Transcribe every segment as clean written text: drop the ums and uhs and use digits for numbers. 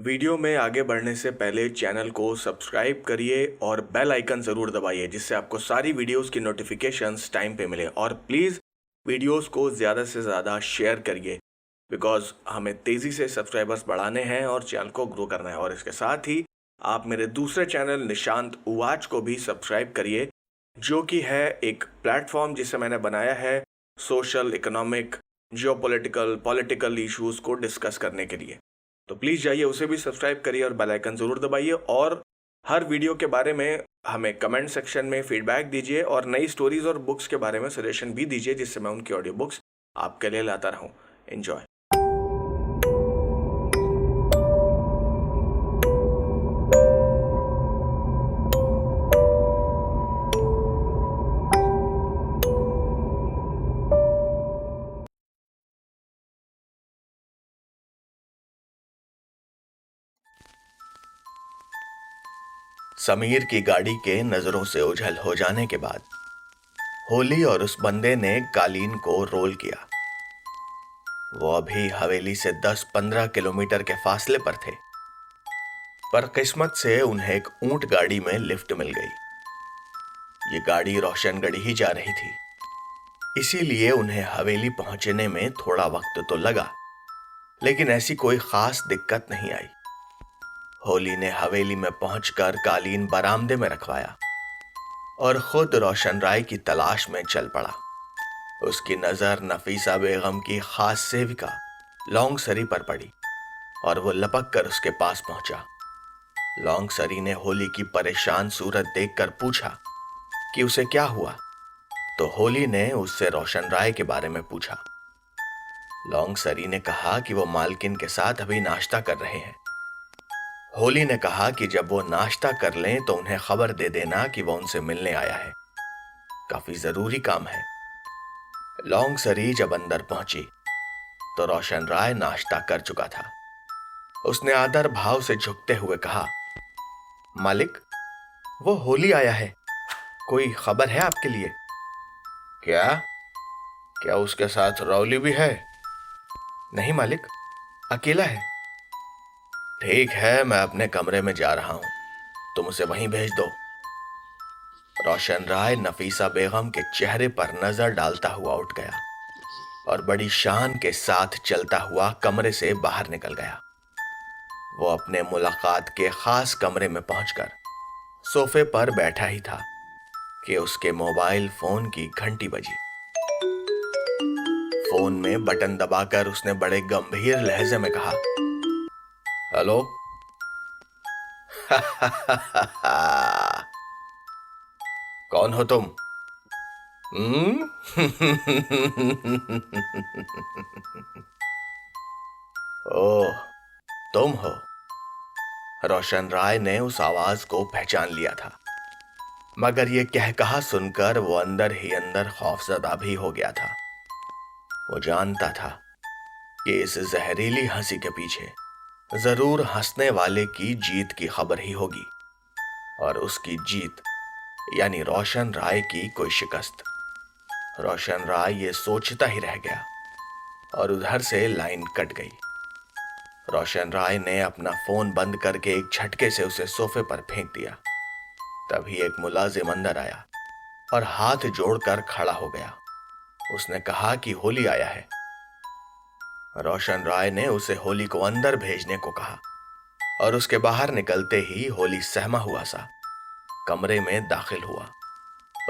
Video में आगे बढ़ने से पहले चैनल को सब्सक्राइब करिए और बेल आइकन ज़रूर दबाइए जिससे आपको सारी वीडियोस की नोटिफिकेशंस टाइम पे मिले। और प्लीज़ वीडियोस को ज़्यादा से ज़्यादा शेयर करिए बिकॉज हमें तेज़ी से सब्सक्राइबर्स बढ़ाने हैं और चैनल को ग्रो करना है। और इसके साथ ही आप मेरे दूसरे चैनल निशांत उवाच को भी सब्सक्राइब करिए, जो कि है एक प्लेटफॉर्म जिसे मैंने बनाया है social, economic, geopolitical, political issues को डिस्कस करने के लिए। तो प्लीज़ जाइए, उसे भी सब्सक्राइब करिए और बेल आइकन ज़रूर दबाइए। और हर वीडियो के बारे में हमें कमेंट सेक्शन में फीडबैक दीजिए और नई स्टोरीज और बुक्स के बारे में सजेशन भी दीजिए जिससे मैं उनकी ऑडियो बुक्स आपके लिए लाता रहूं। एंजॉय। समीर की गाड़ी के नजरों से ओझल हो जाने के बाद होली और उस बंदे ने कालीन को रोल किया। वो अभी हवेली से 10-15 किलोमीटर के फासले पर थे, पर किस्मत से उन्हें एक ऊंट गाड़ी में लिफ्ट मिल गई। ये गाड़ी रोशनगढ़ ही जा रही थी, इसीलिए उन्हें हवेली पहुंचने में थोड़ा वक्त तो लगा, लेकिन ऐसी कोई खास दिक्कत नहीं आई। होली ने हवेली में पहुंचकर कालीन बरामदे में रखवाया और खुद रोशन राय की तलाश में चल पड़ा। उसकी नजर नफीसा बेगम की खास सेविका लौंग सरी पर पड़ी और वो लपक कर उसके पास पहुंचा। लौंग सरी ने होली की परेशान सूरत देखकर पूछा कि उसे क्या हुआ, तो होली ने उससे रोशन राय के बारे में पूछा। लौंग सरी ने कहा कि वो मालकिन के साथ अभी नाश्ता कर रहे हैं। होली ने कहा कि जब वो नाश्ता कर लें तो उन्हें खबर दे देना कि वो उनसे मिलने आया है, काफी जरूरी काम है। लौंग सरी जब अंदर पहुंची तो रोशन राय नाश्ता कर चुका था। उसने आदर भाव से झुकते हुए कहा, मालिक, वो होली आया है, कोई खबर है आपके लिए? क्या क्या उसके साथ रौली भी है? नहीं मालिक, अकेला है। ठीक है, मैं अपने कमरे में जा रहा हूं, तुम उसे वहीं भेज दो। रोशन राय नफीसा बेगम के चेहरे पर नजर डालता हुआ उठ गया और बड़ी शान के साथ चलता हुआ कमरे से बाहर निकल गया। वो अपने मुलाकात के खास कमरे में पहुंचकर सोफे पर बैठा ही था कि उसके मोबाइल फोन की घंटी बजी। फोन में बटन दबाकर उसने बड़े गंभीर लहजे में कहा, हेलो। कौन हो तुम? हम्म? ओह, तुम हो। रोशन राय ने उस आवाज को पहचान लिया था, मगर यह कहकहा सुनकर वो अंदर ही अंदर खौफजदा भी हो गया था। वो जानता था कि इस जहरीली हंसी के पीछे जरूर हंसने वाले की जीत की खबर ही होगी, और उसकी जीत यानी रोशन राय की कोई शिकस्त। रोशन राय ये सोचता ही रह गया और उधर से लाइन कट गई। रोशन राय ने अपना फोन बंद करके एक झटके से उसे सोफे पर फेंक दिया। तभी एक मुलाजिम अंदर आया और हाथ जोड़कर खड़ा हो गया। उसने कहा कि होली आया है। रोशन राय ने उसे होली को अंदर भेजने को कहा और उसके बाहर निकलते ही होली सहमा हुआ सा कमरे में दाखिल हुआ।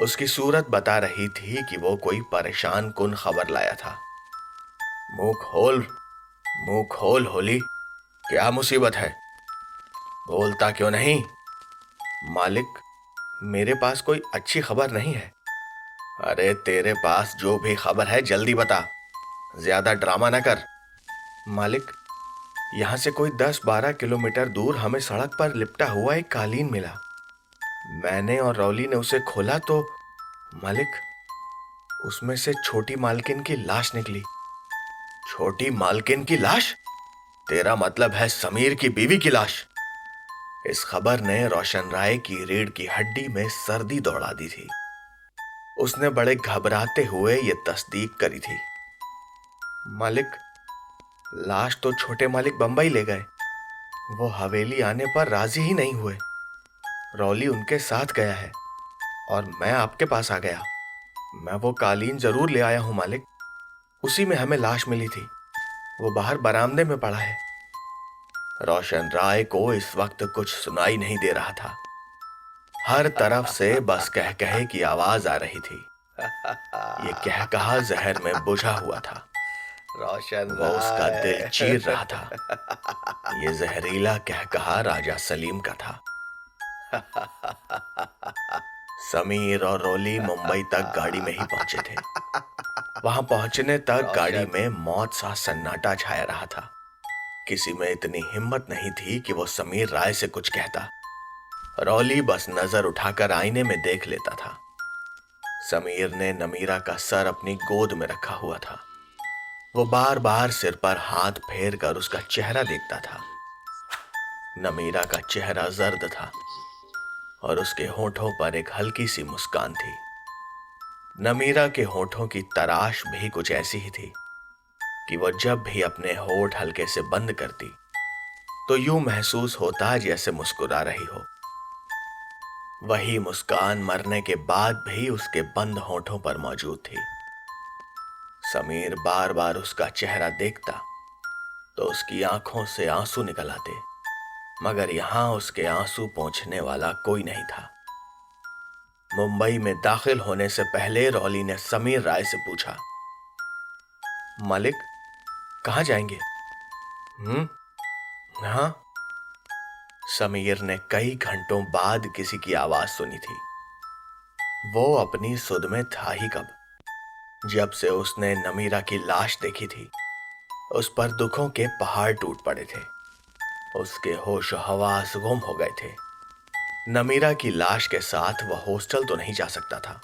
उसकी सूरत बता रही थी कि वो कोई परेशान कुन खबर लाया था। मुंह खोल, मुंह खोल होली, क्या मुसीबत है? बोलता क्यों नहीं? मालिक, मेरे पास कोई अच्छी खबर नहीं है। अरे तेरे पास जो भी खबर है जल्दी बता, ज्यादा ड्रामा ना कर। मालिक, यहां से कोई 10-12 किलोमीटर दूर हमें सड़क पर लिपटा हुआ एक कालीन मिला। मैंने और रौली ने उसे खोला तो मालिक, उसमें से छोटी मालकिन की लाश निकली। छोटी मालकिन की लाश? तेरा मतलब है समीर की बीवी की लाश? इस खबर ने रोशन राय की रीढ़ की हड्डी में सर्दी दौड़ा दी थी। उसने बड़े घबराते हुए यह तस्दीक करी थी। मालिक, लाश तो छोटे मालिक बंबई ले गए, वो हवेली आने पर राजी ही नहीं हुए। रॉली उनके साथ गया है और मैं आपके पास आ गया। मैं वो कालीन जरूर ले आया हूं मालिक। उसी में हमें लाश मिली थी। वो बाहर बरामदे में पड़ा है। रोशन राय को इस वक्त कुछ सुनाई नहीं दे रहा था। हर तरफ से बस कह कहे की आवाज आ रही थी। ये कह कहा जहर में बुझा हुआ था। रोशन वो उसका दिल राय। चीर रहा था। ये जहरीला कह कहा राजा सलीम का था। समीर और रोली मुंबई तक गाड़ी में ही पहुंचे थे। वहां पहुंचने तक गाड़ी में मौत सा सन्नाटा छाया रहा था। किसी में इतनी हिम्मत नहीं थी कि वो समीर राय से कुछ कहता। रॉली बस नजर उठाकर आईने में देख लेता था। समीर ने नमीरा का सर अपनी गोद में रखा हुआ था। वो बार बार सिर पर हाथ फेर कर उसका चेहरा देखता था। नमीरा का चेहरा जर्द था और उसके होठों पर एक हल्की सी मुस्कान थी। नमीरा के होठों की तराश भी कुछ ऐसी ही थी कि वो जब भी अपने होठ हल्के से बंद करती तो यूं महसूस होता जैसे मुस्कुरा रही हो। वही मुस्कान मरने के बाद भी उसके बंद होठों पर मौजूद थी। समीर बार बार उसका चेहरा देखता तो उसकी आंखों से आंसू निकल आते, मगर यहां उसके आंसू पोंछने वाला कोई नहीं था। मुंबई में दाखिल होने से पहले रॉली ने समीर राय से पूछा, मालिक कहां जाएंगे? हाँ। समीर ने कई घंटों बाद किसी की आवाज सुनी थी। वो अपनी सुध में था ही कब। जब से उसने नमीरा की लाश देखी थी उस पर दुखों के पहाड़ टूट पड़े थे। उसके होश हवास गुम हो गए थे। नमीरा की लाश के साथ वह हॉस्टल तो नहीं जा सकता था।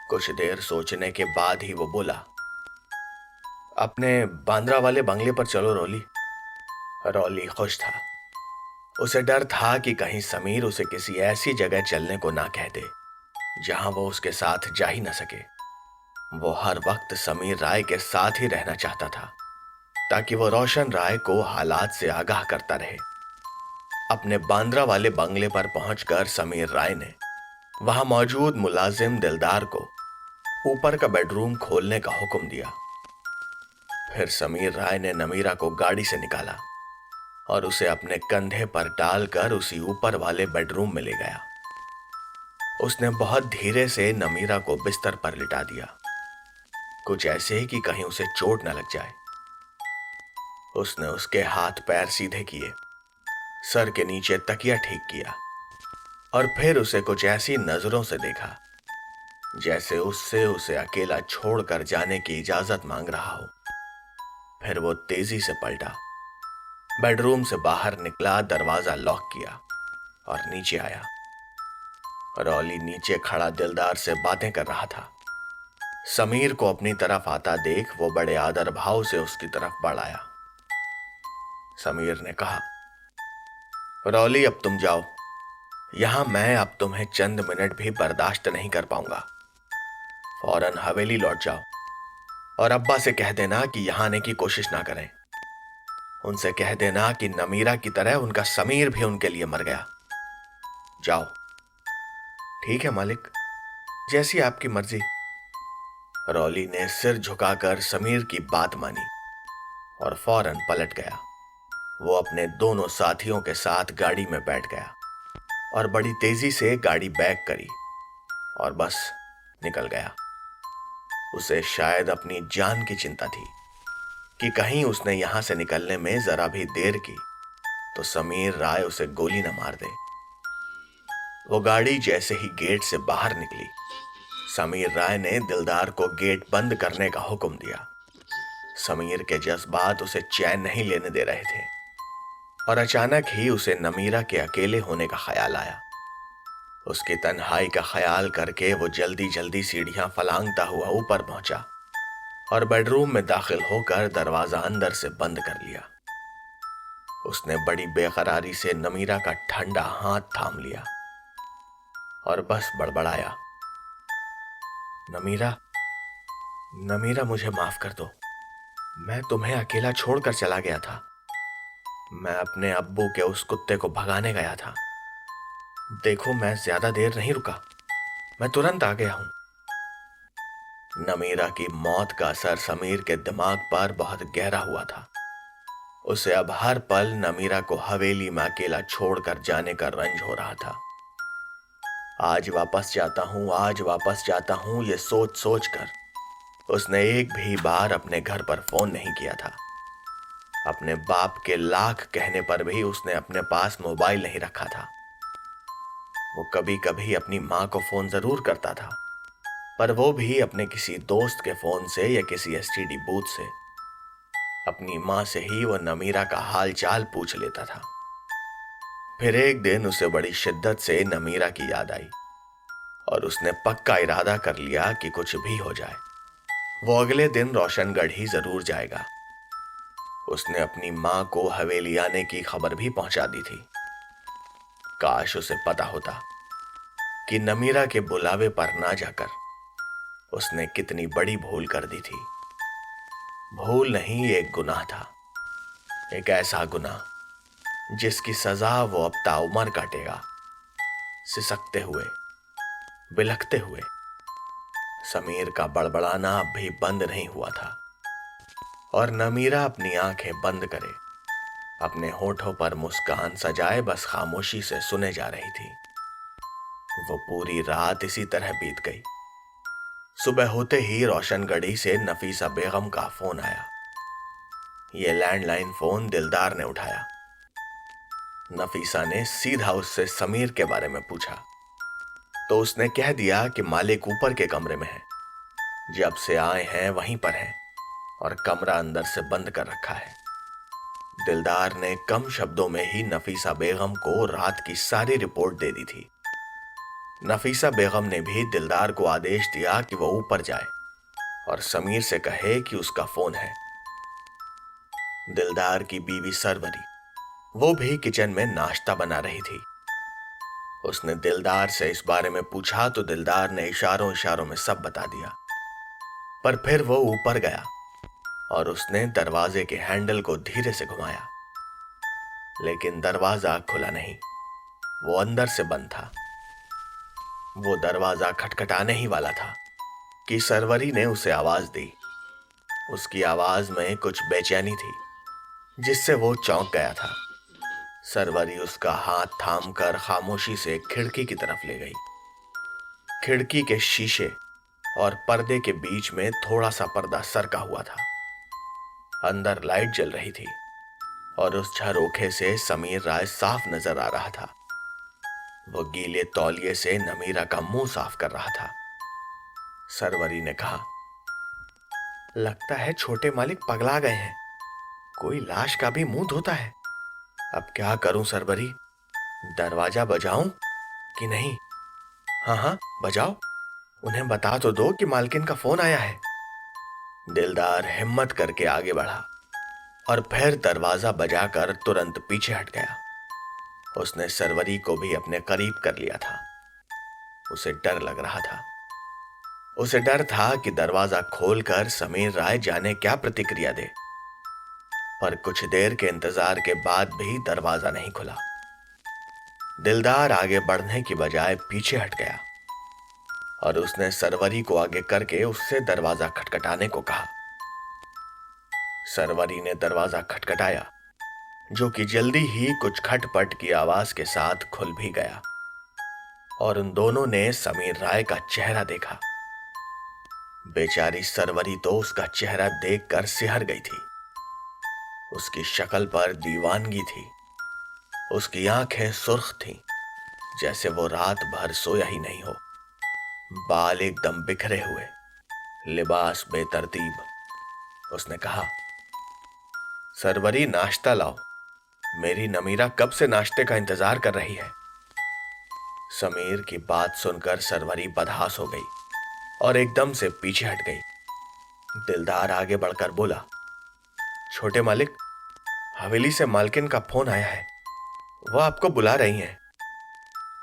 कुछ देर सोचने के बाद ही वो बोला, अपने बांद्रा वाले बंगले पर चलो रॉली। रॉली खुश था। उसे डर था कि कहीं समीर उसे किसी ऐसी जगह चलने को ना कह दे जहां वो उसके साथ जा ही ना सके। वो हर वक्त समीर राय के साथ ही रहना चाहता था ताकि वो रोशन राय को हालात से आगाह करता रहे। अपने बांद्रा वाले बंगले पर पहुंचकर समीर राय ने वहां मौजूद मुलाजिम दिलदार को ऊपर का बेडरूम खोलने का हुक्म दिया। फिर समीर राय ने नमीरा को गाड़ी से निकाला और उसे अपने कंधे पर डालकर उसी ऊपर वाले बेडरूम में ले गया। उसने बहुत धीरे से नमीरा को बिस्तर पर लिटा दिया, कुछ ऐसे ही कि कहीं उसे चोट न लग जाए। उसने उसके हाथ पैर सीधे किए, सर के नीचे तकिया ठीक किया और फिर उसे कुछ ऐसी नजरों से देखा जैसे उससे उसे अकेला छोड़कर जाने की इजाजत मांग रहा हो। फिर वो तेजी से पलटा, बेडरूम से बाहर निकला, दरवाजा लॉक किया और नीचे आया। रॉली नीचे खड़ा दिलदार से बातें कर रहा था। समीर को अपनी तरफ आता देख वो बड़े आदर भाव से उसकी तरफ बढ़ आया। समीर ने कहा, रॉली अब तुम जाओ, यहां मैं अब तुम्हें चंद मिनट भी बर्दाश्त नहीं कर पाऊंगा। फौरन हवेली लौट जाओ और अब्बा से कह देना कि यहां आने की कोशिश ना करें। उनसे कह देना कि नमीरा की तरह उनका समीर भी उनके लिए मर गया। जाओ। ठीक है मालिक, जैसी आपकी मर्जी। रॉली ने सिर झुकाकर समीर की बात मानी और फौरन पलट गया। वो अपने दोनों साथियों के साथ गाड़ी में बैठ गया और बड़ी तेजी से गाड़ी बैक करी और बस निकल गया। उसे शायद अपनी जान की चिंता थी कि कहीं उसने यहां से निकलने में जरा भी देर की तो समीर राय उसे गोली न मार दे। वो गाड़ी जैसे ही गेट से बाहर निकली, समीर राय ने दिलदार को गेट बंद करने का हुक्म दिया। समीर के जज्बात उसे चैन नहीं लेने दे रहे थे और अचानक ही उसे नमीरा के अकेले होने का ख्याल आया। उसकी तन्हाई का ख्याल करके वो जल्दी जल्दी सीढ़ियां फलांगता हुआ ऊपर पहुंचा और बेडरूम में दाखिल होकर दरवाजा अंदर से बंद कर लिया। उसने बड़ी बेकरारी से नमीरा का ठंडा हाथ थाम लिया और बस बड़बड़ाया, नमीरा, नमीरा मुझे माफ कर दो। मैं तुम्हें अकेला छोड़कर चला गया था। मैं अपने अब्बू के उस कुत्ते को भगाने गया था। देखो, मैं ज्यादा देर नहीं रुका, मैं तुरंत आ गया हूं। नमीरा की मौत का असर समीर के दिमाग पर बहुत गहरा हुआ था। उसे अब हर पल नमीरा को हवेली में अकेला छोड़कर जाने का रंज हो रहा था। आज वापस जाता हूं, आज वापस जाता हूं, ये सोच सोच कर उसने एक भी बार अपने घर पर फोन नहीं किया था। अपने बाप के लाख कहने पर भी उसने अपने पास मोबाइल नहीं रखा था। वो कभी कभी अपनी माँ को फोन जरूर करता था, पर वो भी अपने किसी दोस्त के फोन से या किसी एसटीडी बूथ से। अपनी माँ से ही वो नमीरा का हाल चाल पूछ लेता था। फिर एक दिन उसे बड़ी शिद्दत से नमीरा की याद आई और उसने पक्का इरादा कर लिया कि कुछ भी हो जाए वो अगले दिन रोशनगढ़ ही जरूर जाएगा। उसने अपनी माँ को हवेली आने की खबर भी पहुंचा दी थी। काश उसे पता होता कि नमीरा के बुलावे पर ना जाकर उसने कितनी बड़ी भूल कर दी थी। भूल नहीं, एक गुनाह था, एक ऐसा गुनाह जिसकी सजा वो अब ताउमर काटेगा। सिसकते हुए, बिलखते हुए समीर का बड़बड़ाना अब भी बंद नहीं हुआ था और नमीरा अपनी आंखें बंद करे, अपने होठों पर मुस्कान सजाए बस खामोशी से सुने जा रही थी। वो पूरी रात इसी तरह बीत गई। सुबह होते ही रोशनगढ़ी से नफीसा बेगम का फोन आया। ये लैंडलाइन फोन दिलदार ने उठाया। नफीसा ने सीधा उससे समीर के बारे में पूछा तो उसने कह दिया कि मालिक ऊपर के कमरे में है, जब से आए हैं वहीं पर है और कमरा अंदर से बंद कर रखा है। दिलदार ने कम शब्दों में ही नफीसा बेगम को रात की सारी रिपोर्ट दे दी थी। नफीसा बेगम ने भी दिलदार को आदेश दिया कि वो ऊपर जाए और समीर से कहे कि उसका फोन है। दिलदार की बीवी सरवरी, वो भी किचन में नाश्ता बना रही थी। उसने दिलदार से इस बारे में पूछा तो दिलदार ने इशारों इशारों में सब बता दिया। पर फिर वो ऊपर गया और उसने दरवाजे के हैंडल को धीरे से घुमाया, लेकिन दरवाजा खुला नहीं, वो अंदर से बंद था। वो दरवाजा खटखटाने ही वाला था कि सरवरी ने उसे आवाज दी। उसकी आवाज में कुछ बेचैनी थी जिससे वो चौंक गया था। सरवरी उसका हाथ थामकर खामोशी से खिड़की की तरफ ले गई। खिड़की के शीशे और पर्दे के बीच में थोड़ा सा पर्दा सरका हुआ था। अंदर लाइट जल रही थी और उस झरोखे से समीर राय साफ नजर आ रहा था। वो गीले तौलिए से नमीरा का मुंह साफ कर रहा था। सरवरी ने कहा, लगता है छोटे मालिक पगला गए हैं, कोई लाश का भी मुंह धोता है। अब क्या करूं सरवरी, दरवाजा बजाऊं कि नहीं? हाँ हाँ बजाओ, उन्हें बता तो दो कि मालकिन का फोन आया है। दिलदार हिम्मत करके आगे बढ़ा और फिर दरवाजा बजाकर तुरंत पीछे हट गया। उसने सरवरी को भी अपने करीब कर लिया था। उसे डर लग रहा था। उसे डर था कि दरवाजा खोलकर समीर राय जाने क्या प्रतिक्रिया दे। पर कुछ देर के इंतजार के बाद भी दरवाजा नहीं खुला। दिलदार आगे बढ़ने की बजाय पीछे हट गया और उसने सरवरी को आगे करके उससे दरवाजा खटखटाने को कहा। सरवरी ने दरवाजा खटखटाया, जो कि जल्दी ही कुछ खटपट की आवाज के साथ खुल भी गया और उन दोनों ने समीर राय का चेहरा देखा। बेचारी सरवरी तो उसका चेहरा देखकर सिहर गई थी। उसकी शक्ल पर दीवानगी थी। उसकी आंखें सुर्ख थीं, जैसे वो रात भर सोया ही नहीं हो। बाल एकदम बिखरे हुए, लिबास बेतरतीब। उसने कहा, सरवरी नाश्ता लाओ, मेरी नमीरा कब से नाश्ते का इंतजार कर रही है। समीर की बात सुनकर सरवरी बदहास हो गई और एकदम से पीछे हट गई। दिलदार आगे बढ़कर बोला, छोटे मालिक, हवेली से मालकिन का फोन आया है, वो आपको बुला रही हैं।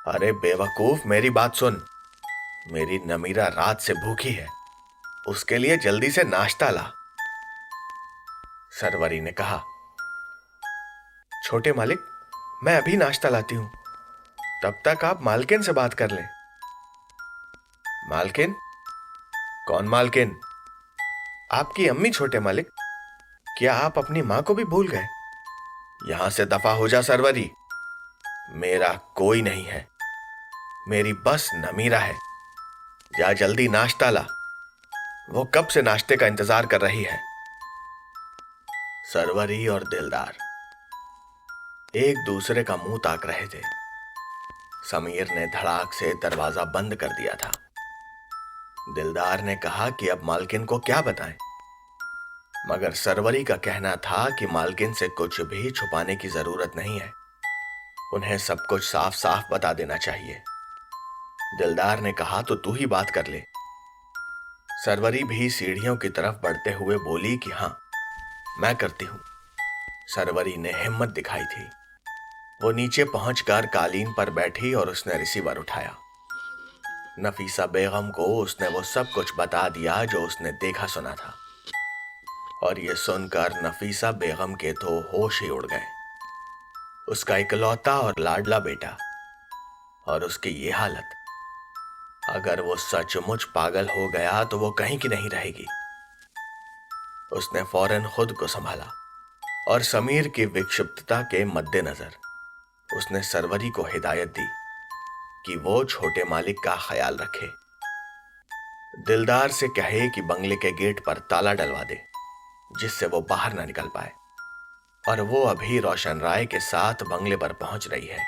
अरे बेवकूफ, मेरी बात सुन, मेरी नमीरा रात से भूखी है, उसके लिए जल्दी से नाश्ता ला। सरवरी ने कहा, छोटे मालिक, मैं अभी नाश्ता लाती हूं, तब तक आप मालकिन से बात कर लें। मालकिन? कौन मालकिन? आपकी अम्मी छोटे मालिक। क्या आप अपनी मां को भी भूल गए? यहां से दफा हो जा सरवरी। मेरा कोई नहीं है, मेरी बस नमीरा है। जा जल्दी नाश्ता ला, वो कब से नाश्ते का इंतजार कर रही है। सरवरी और दिलदार एक दूसरे का मुंह ताक रहे थे। समीर ने धड़ाक से दरवाजा बंद कर दिया था। दिलदार ने कहा कि अब मालकिन को क्या बताएं, मगर सरवरी का कहना था कि मालकिन से कुछ भी छुपाने की जरूरत नहीं है, उन्हें सब कुछ साफ साफ बता देना चाहिए। दिलदार ने कहा तो तू ही बात कर ले। सरवरी भी सीढ़ियों की तरफ बढ़ते हुए बोली कि हाँ, मैं करती हूं। सरवरी ने हिम्मत दिखाई थी। वो नीचे पहुंचकर कालीन पर बैठी और उसने रिसीवर उठाया। नफीसा बेगम को उसने वो सब कुछ बता दिया जो उसने देखा सुना था, और ये सुनकर नफीसा बेगम के तो होश ही उड़ गए। उसका इकलौता और लाडला बेटा, और उसकी ये हालत। अगर वो सचमुच पागल हो गया तो वो कहीं की नहीं रहेगी। उसने फौरन खुद को संभाला और समीर की विक्षिप्तता के मद्देनजर उसने सरवरी को हिदायत दी कि वो छोटे मालिक का ख्याल रखे। दिलदार से कहे कि बंगले के गेट पर ताला डलवा दे, जिससे वो बाहर ना निकल पाए, और वो अभी रोशन राय के साथ बंगले पर पहुंच रही है।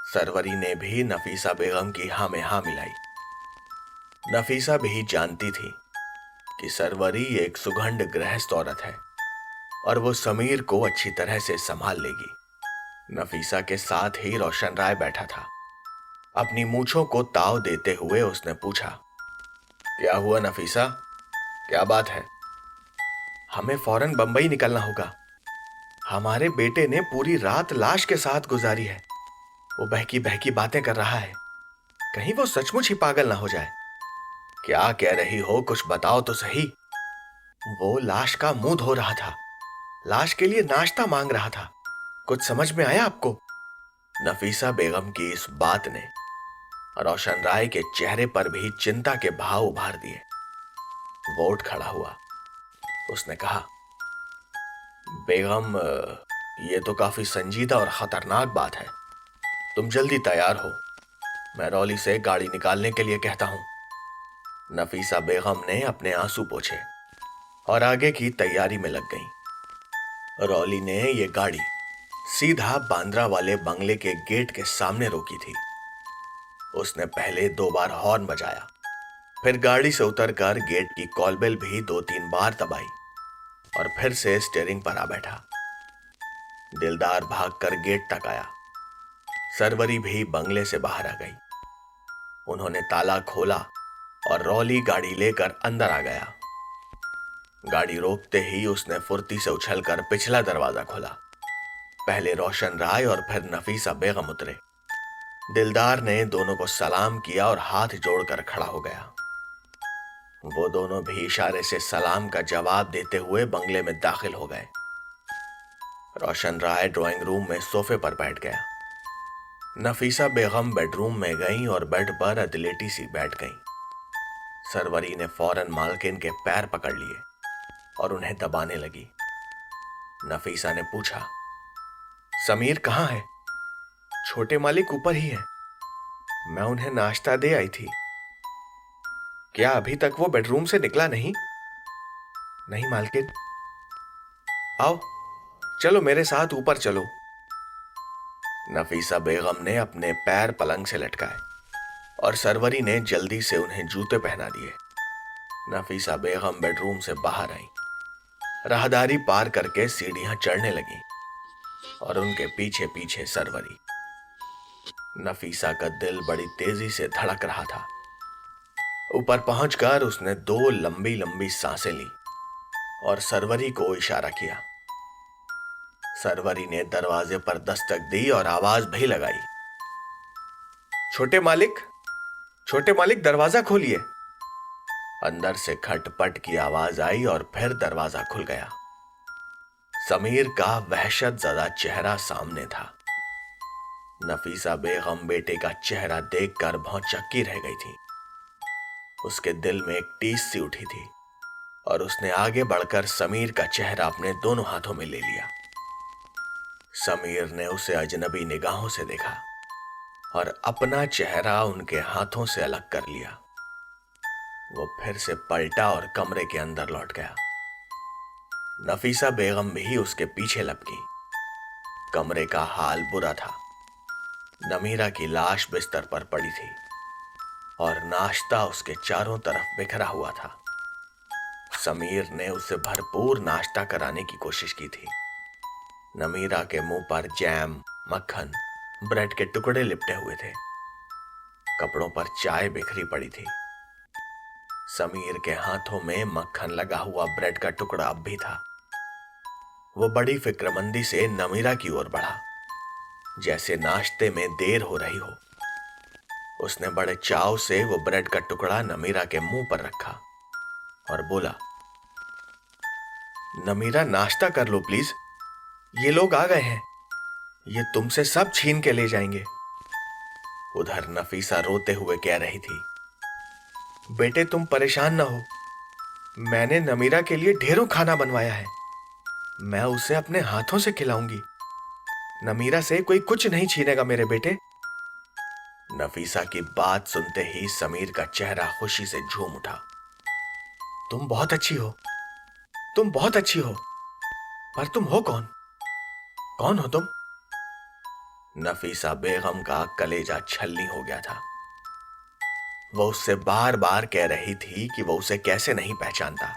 सरवरी ने भी नफीसा बेगम की हाँ में हाँ मिलाई। नफीसा भी जानती थी कि सरवरी एक सुगंध गृहस्थ औरत है और वो समीर को अच्छी तरह से संभाल लेगी। नफीसा के साथ ही रोशन राय बैठा था। अपनी मूंछों को ताव देते हुए उसने पूछा, क्या हुआ नफीसा, क्या बात है? हमें फौरन बंबई निकलना होगा। हमारे बेटे ने पूरी रात लाश के साथ गुजारी है। वो बहकी बहकी बातें कर रहा है, कहीं वो सचमुच ही पागल ना हो जाए। क्या कह रही हो, कुछ बताओ तो सही। वो लाश का मुंह धो रहा था, लाश के लिए नाश्ता मांग रहा था। कुछ समझ में आया आपको? नफीसा बेगम की इस बात ने रोशन राय के चेहरे पर भी चिंता के भाव उभार दिए। वो उठ खड़ा हुआ। उसने कहा, बेगम, ये तो काफी संजीदा और खतरनाक बात है। तुम जल्दी तैयार हो, मैं रौली से गाड़ी निकालने के लिए कहता हूं। नफीसा बेगम ने अपने आंसू पोंछे और आगे की तैयारी में लग गई। रौली ने ये गाड़ी सीधा बांद्रा वाले बंगले के गेट के सामने रोकी थी। उसने पहले 2 बार हॉर्न बजाया, फिर गाड़ी से उतरकर गेट की कॉलबेल भी 2-3 बार दबाई और फिर से स्टीयरिंग पर आ बैठा। दिलदार भागकर गेट तक आया। सरवरी भी बंगले से बाहर आ गई। उन्होंने ताला खोला और रौली गाड़ी लेकर अंदर आ गया। गाड़ी रोकते ही उसने फुर्ती से उछलकर पिछला दरवाजा खोला। पहले रोशन राय और फिर नफीसा बेगम उतरे। दिलदार ने दोनों को सलाम किया और हाथ जोड़कर खड़ा हो गया। वो दोनों भी इशारे से सलाम का जवाब देते हुए बंगले में दाखिल हो गए। रोशन राय ड्राइंग रूम में सोफे पर बैठ गया। नफीसा बेगम बेडरूम में गई और बेड पर अदलेटी सी बैठ गई। सरवरी ने फौरन मालकिन के पैर पकड़ लिए और उन्हें दबाने लगी। नफीसा ने पूछा, समीर कहाँ है? छोटे मालिक ऊपर ही है, मैं उन्हें नाश्ता दे आई थी। क्या अभी तक वो बेडरूम से निकला नहीं? नहीं मालकिन। आओ, चलो मेरे साथ ऊपर चलो। नफीसा बेगम ने अपने पैर पलंग से लटकाए और सरवरी ने जल्दी से उन्हें जूते पहना दिए। नफीसा बेगम बेडरूम से बाहर आई, राहदारी पार करके सीढ़ियां चढ़ने लगी और उनके पीछे पीछे सरवरी। नफीसा का दिल बड़ी तेजी से धड़क रहा था। ऊपर पहुंचकर उसने 2 लंबी लंबी सांसें ली और सरवरी को इशारा किया। सरवरी ने दरवाजे पर दस्तक दी और आवाज भी लगाई, छोटे मालिक दरवाजा खोलिए। अंदर से खटपट की आवाज आई और फिर दरवाजा खुल गया। समीर का वहशत ज़दा चेहरा सामने था। नफीसा बेगम बेटे का चेहरा देखकर भौंचक्की रह गई थी। उसके दिल में एक टीस सी उठी थी और उसने आगे बढ़कर समीर का चेहरा अपने दोनों हाथों में ले लिया। समीर ने उसे अजनबी निगाहों से देखा और अपना चेहरा उनके हाथों से अलग कर लिया। वो फिर से पलटा और कमरे के अंदर लौट गया। नफीसा बेगम भी उसके पीछे लपकी। कमरे का हाल बुरा था। नमीरा की लाश बिस्तर पर पड़ी थी और नाश्ता उसके चारों तरफ बिखरा हुआ था। समीर ने उसे भरपूर नाश्ता कराने की कोशिश की थी। नमीरा के मुंह पर जैम, मक्खन, ब्रेड के टुकड़े लिपटे हुए थे। कपड़ों पर चाय बिखरी पड़ी थी। समीर के हाथों में मक्खन लगा हुआ ब्रेड का टुकड़ा अब भी था। वो बड़ी फिक्रमंदी से नमीरा की ओर बढ़ा, जैसे नाश्ते में देर हो रही हो। उसने बड़े चाव से वो ब्रेड का टुकड़ा नमीरा के मुंह पर रखा और बोला, नमीरा नाश्ता कर लो प्लीज, ये लोग आ गए हैं, ये तुमसे सब छीन के ले जाएंगे। उधर नफीसा रोते हुए कह रही थी, बेटे तुम परेशान ना हो, मैंने नमीरा के लिए ढेरों खाना बनवाया है, मैं उसे अपने हाथों से खिलाऊंगी। नमीरा से कोई कुछ नहीं छीनेगा मेरे बेटे। नफीसा की बात सुनते ही समीर का चेहरा खुशी से झूम उठा। तुम बहुत अच्छी हो, तुम बहुत अच्छी हो, पर तुम हो कौन? कौन हो तुम? नफीसा बेगम का कलेजा छलनी हो गया था। वो उससे बार बार कह रही थी कि वो उसे कैसे नहीं पहचानता।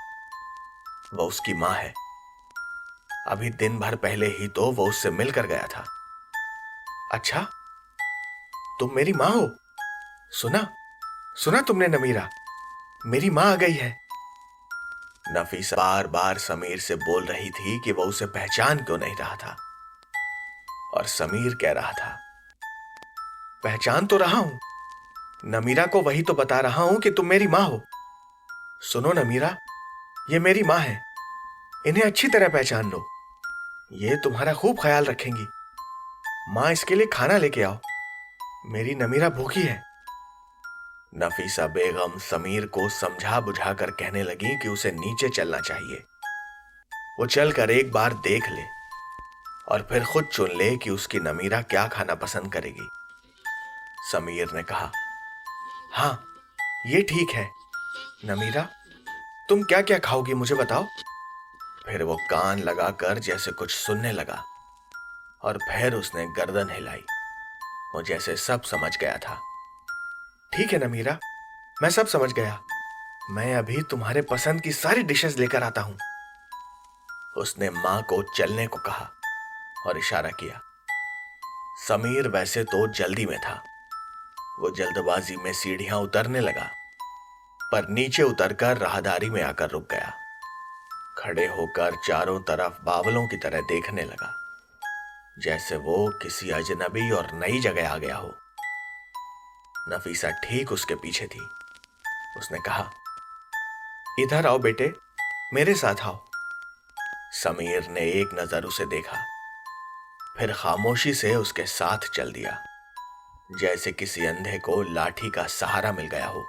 वो उसकी मां है। अभी दिन भर पहले ही तो वो उससे मिलकर गया था। अच्छा, तुम मेरी मां हो? सुना सुना तुमने नमीरा, मेरी मां आ गई है। नफीसा बार बार समीर से बोल रही थी कि वो उसे पहचान क्यों नहीं रहा था, और समीर कह रहा था, पहचान तो रहा हूं, नमीरा को वही तो बता रहा हूं कि तुम मेरी मां हो। सुनो नमीरा, ये मेरी मां है, इन्हें अच्छी तरह पहचान लो, ये तुम्हारा खूब ख्याल रखेंगी। मां, इसके लिए खाना लेके आओ, मेरी नमीरा भूखी है। नफीसा बेगम समीर को समझा बुझाकर कहने लगी कि उसे नीचे चलना चाहिए। वो चलकर एक बार देख ले और फिर खुद चुन ले कि उसकी नमीरा क्या खाना पसंद करेगी। समीर ने कहा, हाँ, ये ठीक है। नमीरा, तुम क्या क्या खाओगी मुझे बताओ। फिर वो कान लगाकर जैसे कुछ सुनने लगा और फिर उसने गर्दन हिलाई। वो जैसे सब समझ गया था। ठीक है नमीरा, मैं सब समझ गया, मैं अभी तुम्हारे पसंद की सारी डिशेस लेकर आता हूं। उसने मां को चलने को कहा और इशारा किया। समीर वैसे तो जल्दी में था। वो जल्दबाजी में सीढ़ियां उतरने लगा, पर नीचे उतरकर राहदारी में आकर रुक गया। खड़े होकर चारों तरफ बावलों की तरह देखने लगा, जैसे वो किसी अजनबी और नई जगह आ गया हो। नफीसा ठीक उसके पीछे थी। उसने कहा, इधर आओ बेटे, मेरे साथ आओ। समीर ने एक नजर उसे देखा, फिर खामोशी से उसके साथ चल दिया, जैसे किसी अंधे को लाठी का सहारा मिल गया हो।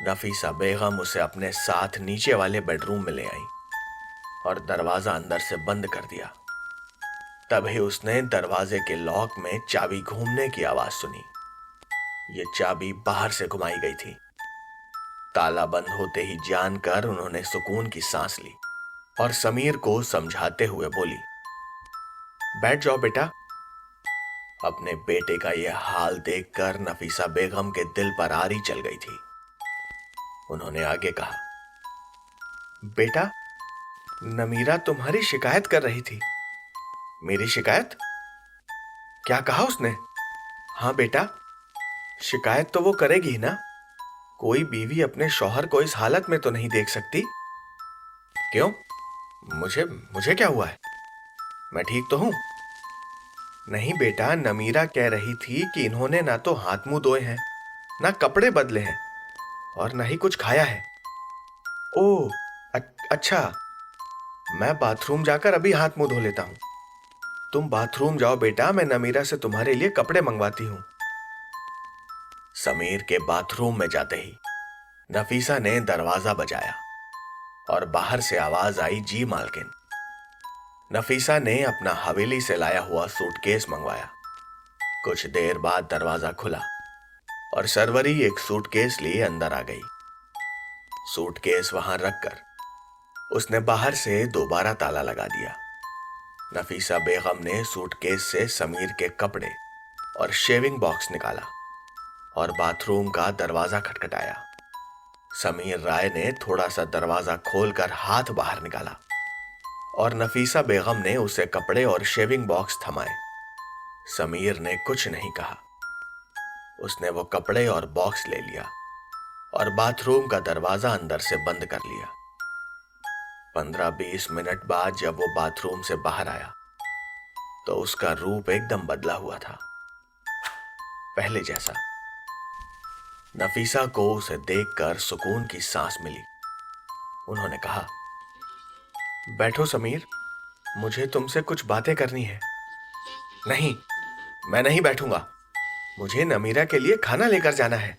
नफीसा बेगम उसे अपने साथ नीचे वाले बेडरूम में ले आई और दरवाजा अंदर से बंद कर दिया। तभी उसने दरवाजे के लॉक में चाबी घूमने की आवाज सुनी। ये चाबी बाहर से घुमाई गई थी। ताला बंद होते ही जानकर उन्होंने सुकून की सांस ली और समीर को समझाते हुए बोली, बैठ जाओ बेटा। अपने बेटे का यह हाल देखकर नफीसा बेगम के दिल पर आरी चल गई थी। उन्होंने आगे कहा, बेटा, नमीरा तुम्हारी शिकायत कर रही थी। मेरी शिकायत? क्या कहा उसने? हाँ बेटा, शिकायत तो वो करेगी ही ना। कोई बीवी अपने शौहर को इस हालत में तो नहीं देख सकती। क्यों? मुझे मुझे क्या हुआ है? मैं ठीक तो हूं। नहीं बेटा, नमीरा कह रही थी कि इन्होंने ना तो हाथ मुंह धोए हैं, ना कपड़े बदले हैं और ना ही कुछ खाया है। ओह, अच्छा। मैं बाथरूम जाकर अभी हाथ मुंह धो लेता हूं। तुम बाथरूम जाओ बेटा, मैं नमीरा से तुम्हारे लिए कपड़े मंगवाती हूं। समीर के बाथरूम में जाते ही नफीसा ने दरवाजा बजाया और बाहर से आवाज आई, जी मालकिन। नफीसा ने अपना हवेली से लाया हुआ सूटकेस मंगवाया। कुछ देर बाद दरवाजा खुला और सरवरी एक सूटकेस लिए अंदर आ गई। सूटकेस वहां रखकर उसने बाहर से दोबारा ताला लगा दिया। नफीसा बेगम ने सूटकेस से समीर के कपड़े और शेविंग बॉक्स निकाला और बाथरूम का दरवाजा खटखटाया। समीर राय ने थोड़ा सा दरवाजा खोलकर हाथ बाहर निकाला और नफीसा बेगम ने उसे कपड़े और शेविंग बॉक्स थमाए। समीर ने कुछ नहीं कहा। उसने वो कपड़े और बॉक्स ले लिया और बाथरूम का दरवाजा अंदर से बंद कर लिया। 15-20 मिनट बाद जब वो बाथरूम से बाहर आया तो उसका रूप एकदम बदला हुआ था, पहले जैसा। नफीसा को उसे देखकर सुकून की सांस मिली। उन्होंने कहा, बैठो समीर, मुझे तुमसे कुछ बातें करनी है। नहीं, मैं नहीं बैठूंगा। मुझे नमीरा के लिए खाना लेकर जाना है।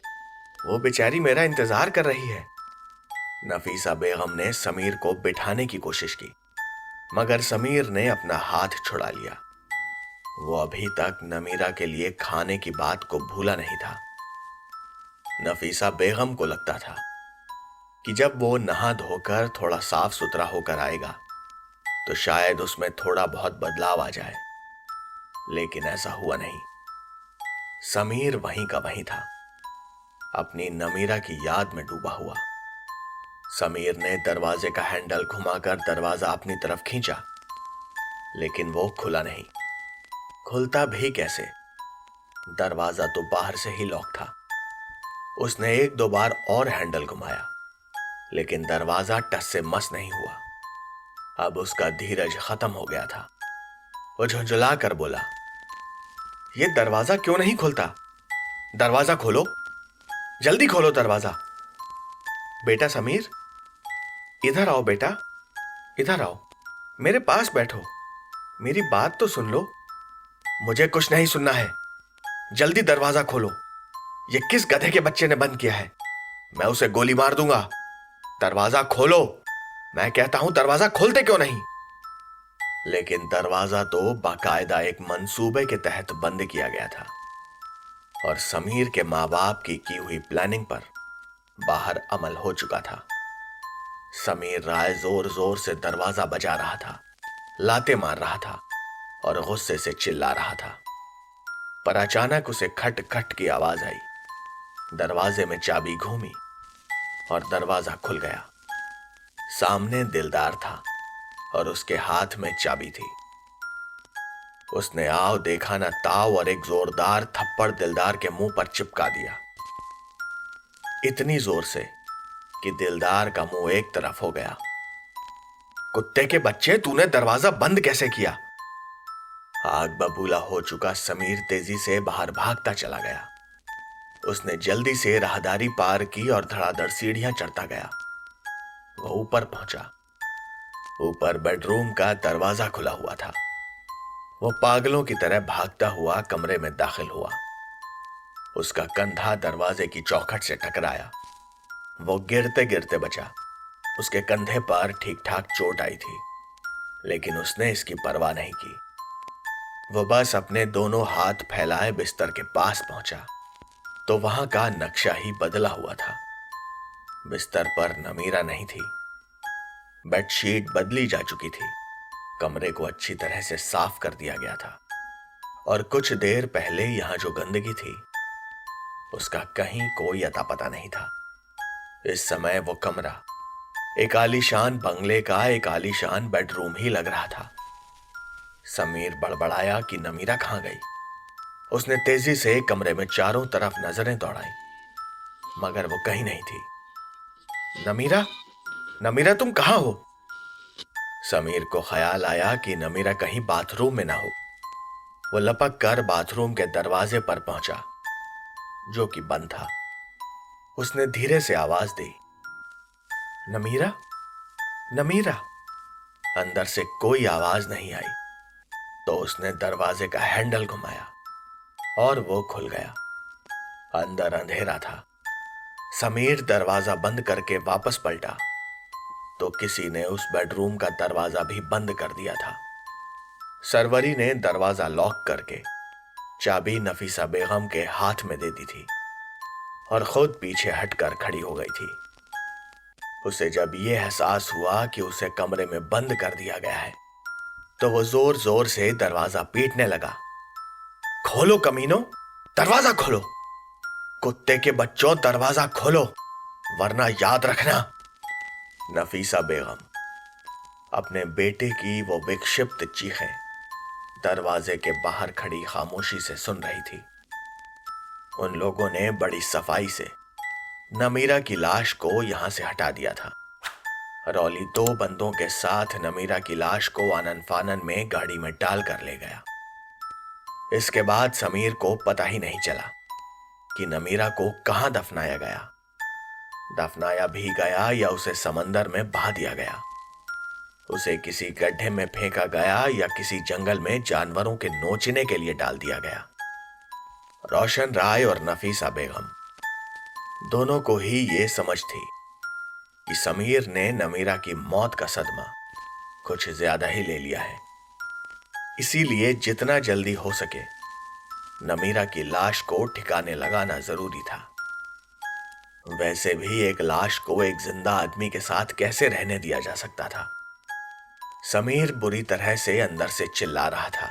वो बेचारी मेरा इंतजार कर रही है। नफीसा बेगम ने समीर को बिठाने की कोशिश की, मगर समीर ने अपना हाथ छुड़ा लिया। वो अभी तक नमीरा के लिए खाने की बात को भूला नहीं था। नफीसा बेगम को लगता था कि जब वो नहा धोकर थोड़ा साफ सुथरा होकर आएगा तो शायद उसमें थोड़ा बहुत बदलाव आ जाए, लेकिन ऐसा हुआ नहीं। समीर वहीं का वहीं था, अपनी नमीरा की याद में डूबा हुआ। समीर ने दरवाजे का हैंडल घुमाकर दरवाजा अपनी तरफ खींचा, लेकिन वो खुला नहीं। खुलता भी कैसे? दरवाजा तो बाहर से ही लॉक था। उसने 1-2 बार और हैंडल घुमाया, लेकिन दरवाजा टस से मस नहीं हुआ। अब उसका धीरज खत्म हो गया था। वो झुंझुला कर बोला, ये दरवाजा क्यों नहीं खुलता? दरवाजा खोलो, जल्दी खोलो दरवाजा। बेटा समीर, इधर आओ बेटा, इधर आओ, मेरे पास बैठो, मेरी बात तो सुन लो। मुझे कुछ नहीं सुनना है, जल्दी दरवाजा खोलो। ये किस गधे के बच्चे ने बंद किया है? मैं उसे गोली मार दूंगा। दरवाजा खोलो, मैं कहता हूं, दरवाजा खोलते क्यों नहीं? लेकिन दरवाजा तो बाकायदा एक मंसूबे के तहत बंद किया गया था और समीर के माँ बाप की हुई प्लानिंग पर बाहर अमल हो चुका था। समीर राय जोर जोर से दरवाजा बजा रहा था, लाते मार रहा था और गुस्से से चिल्ला रहा था। पर अचानक उसे खट खट की आवाज आई। दरवाजे में चाबी घूमी और दरवाजा खुल गया। सामने दिलदार था और उसके हाथ में चाबी थी। उसने आओ देखा ना ताव और एक जोरदार थप्पड़ दिलदार के मुंह पर चिपका दिया, इतनी जोर से कि दिलदार का मुंह एक तरफ हो गया। कुत्ते के बच्चे, तूने दरवाजा बंद कैसे किया? आग बबूला हो चुका समीर तेजी से बाहर भागता चला गया। उसने जल्दी से राहदारी पार की और धड़ाधड़ सीढ़ियां चढ़ता गया। वह ऊपर पहुंचा। ऊपर बेडरूम का दरवाजा खुला हुआ था। वो पागलों की तरह भागता हुआ कमरे में दाखिल हुआ। उसका कंधा दरवाजे की चौखट से टकराया। वो गिरते गिरते बचा। उसके कंधे पर ठीक ठाक चोट आई थी, लेकिन उसने इसकी परवाह नहीं की। वो बस अपने दोनों हाथ फैलाए बिस्तर के पास पहुंचा तो वहां का नक्शा ही बदला हुआ था। बिस्तर पर नमीरा नहीं थी। बेडशीट बदली जा चुकी थी। कमरे को अच्छी तरह से साफ कर दिया गया था और कुछ देर पहले यहां जो गंदगी थी उसका कहीं कोई अता पता नहीं था। इस समय वो कमरा एक आलीशान बंगले का एक आलीशान बेडरूम ही लग रहा था। समीर बड़बड़ाया कि नमीरा कहां गई। उसने तेजी से कमरे में चारों तरफ नजरें दौड़ाई, मगर वो कहीं नहीं थी। नमीरा, नमीरा तुम कहां हो? समीर को ख्याल आया कि नमीरा कहीं बाथरूम में ना हो। वो लपक कर बाथरूम के दरवाजे पर पहुंचा, जो कि बंद था। उसने धीरे से आवाज दी, नमीरा, नमीरा। अंदर से कोई आवाज नहीं आई तो उसने दरवाजे का हैंडल घुमाया और वो खुल गया। अंदर अंधेरा था। समीर दरवाजा बंद करके वापस पलटा तो किसी ने उस बेडरूम का दरवाजा भी बंद कर दिया था। सरवरी ने दरवाजा लॉक करके चाबी नफीसा बेगम के हाथ में दे दी थी और खुद पीछे हटकर खड़ी हो गई थी। उसे जब यह एहसास हुआ कि उसे कमरे में बंद कर दिया गया है तो वो जोर जोर से दरवाजा पीटने लगा। खोलो कमीनो, दरवाजा खोलो, कुत्ते के बच्चों दरवाजा खोलो, वरना याद रखना। नफीसा बेगम अपने बेटे की वो विक्षिप्त चीखें दरवाजे के बाहर खड़ी खामोशी से सुन रही थी। उन लोगों ने बड़ी सफाई से नमीरा की लाश को यहां से हटा दिया था। रॉली 2 बंदों के साथ नमीरा की लाश को आनन फानन में गाड़ी में डाल कर ले गया। इसके बाद समीर को पता ही नहीं चला कि नमीरा को कहां दफनाया गया। दफनाया भी गया या उसे समंदर में बहा दिया गया, उसे किसी गड्ढे में फेंका गया या किसी जंगल में जानवरों के नोचने के लिए डाल दिया गया। रोशन राय और नफीसा बेगम दोनों को ही ये समझ थी कि समीर ने नमीरा की मौत का सदमा कुछ ज्यादा ही ले लिया है, इसीलिए जितना जल्दी हो सके नमीरा की लाश को ठिकाने लगाना जरूरी था। वैसे भी एक लाश को एक जिंदा आदमी के साथ कैसे रहने दिया जा सकता था। समीर बुरी तरह से अंदर से चिल्ला रहा था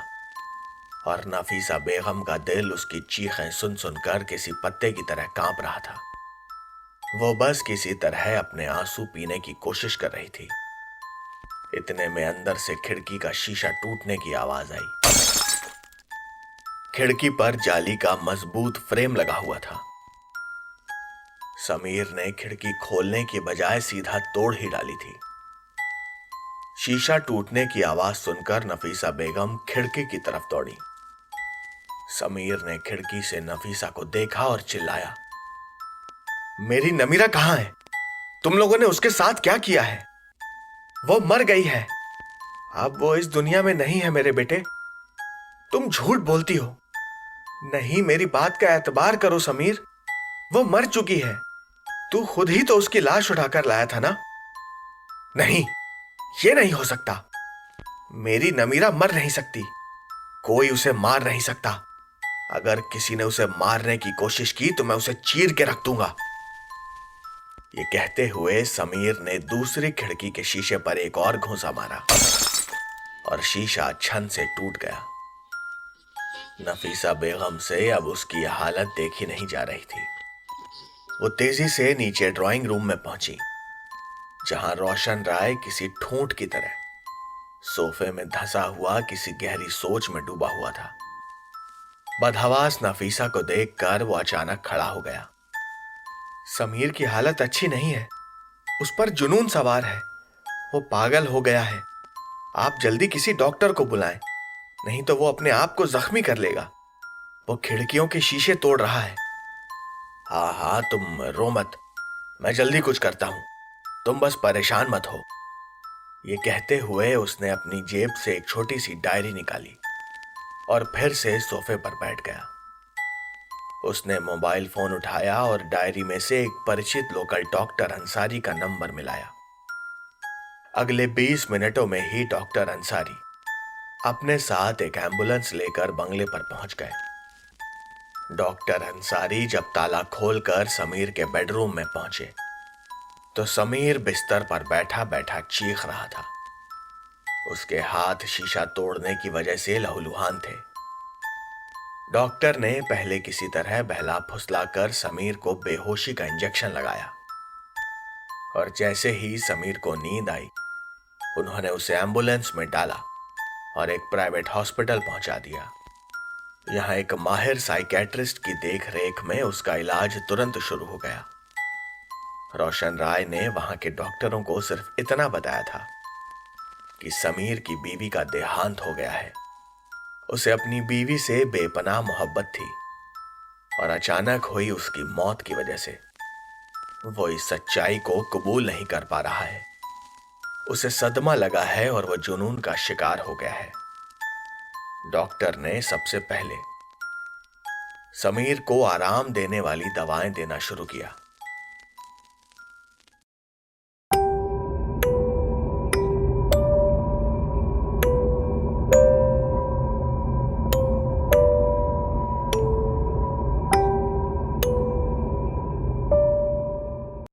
और नफीसा बेगम का दिल उसकी चीखें सुन सुनकर किसी पत्ते की तरह कांप रहा था। वो बस किसी तरह अपने आंसू पीने की कोशिश कर रही थी। इतने में अंदर से खिड़की का शीशा टूटने की आवाज आई। खिड़की पर जाली का मजबूत फ्रेम लगा हुआ था। समीर ने खिड़की खोलने की बजाय सीधा तोड़ ही डाली थी। शीशा टूटने की आवाज सुनकर नफीसा बेगम खिड़की की तरफ दौड़ी। समीर ने खिड़की से नफीसा को देखा और चिल्लाया, मेरी नमीरा कहां है? तुम लोगों ने उसके साथ क्या किया है? वो मर गई है, अब वो इस दुनिया में नहीं है मेरे बेटे। तुम झूठ बोलती हो। नहीं, मेरी बात का एतबार करो समीर, वो मर चुकी है। तू खुद ही तो उसकी लाश उठाकर लाया था ना? नहीं, ये नहीं हो सकता। मेरी नमीरा मर नहीं सकती, कोई उसे मार नहीं सकता। अगर किसी ने उसे मारने की कोशिश की तो मैं उसे चीर के रख दूंगा। ये कहते हुए समीर ने दूसरी खिड़की के शीशे पर एक और घूंसा मारा और शीशा छन से टूट गया। नफीसा बेगम से अब उसकी हालत देखी नहीं जा रही थी। वो तेजी से नीचे ड्राइंग रूम में पहुंची, जहां रोशन राय किसी ठूंठ की तरह सोफे में धंसा हुआ किसी गहरी सोच में डूबा हुआ था। बदहवास नफीसा को देखकर वो अचानक खड़ा हो गया। समीर की हालत अच्छी नहीं है, उस पर जुनून सवार है, वो पागल हो गया है। आप जल्दी किसी डॉक्टर को बुलाएं, नहीं तो वो अपने आप को जख्मी कर लेगा। वो खिड़कियों के शीशे तोड़ रहा है। हाँ हाँ, तुम रो मत, मैं जल्दी कुछ करता हूं, तुम बस परेशान मत हो। ये कहते हुए उसने अपनी जेब से एक छोटी सी डायरी निकाली और फिर से सोफे पर बैठ गया। उसने मोबाइल फोन उठाया और डायरी में से एक परिचित लोकल डॉक्टर अंसारी का नंबर मिलाया। अगले 20 मिनटों में ही डॉक्टर अंसारी अपने साथ एक एम्बुलेंस लेकर बंगले पर पहुंच गए। डॉक्टर अंसारी जब ताला खोलकर समीर के बेडरूम में पहुंचे तो समीर बिस्तर पर बैठा बैठा चीख रहा था। उसके हाथ शीशा तोड़ने की वजह से लहूलुहान थे। डॉक्टर ने पहले किसी तरह बहला फुसला कर समीर को बेहोशी का इंजेक्शन लगाया और जैसे ही समीर को नींद आई उन्होंने उसे एम्बुलेंस में डाला और एक प्राइवेट हॉस्पिटल पहुंचा दिया। यहां एक माहिर साइकेट्रिस्ट की देखरेख में उसका इलाज तुरंत शुरू हो गया। रोशन राय ने वहां के डॉक्टरों को सिर्फ इतना बताया था कि समीर की बीवी का देहांत हो गया है। उसे अपनी बीवी से बेपनाह मोहब्बत थी और अचानक हुई उसकी मौत की वजह से वो इस सच्चाई को कबूल नहीं कर पा रहा है। उसे सदमा लगा है और वह जुनून का शिकार हो गया है। डॉक्टर ने सबसे पहले समीर को आराम देने वाली दवाएं देना शुरू किया।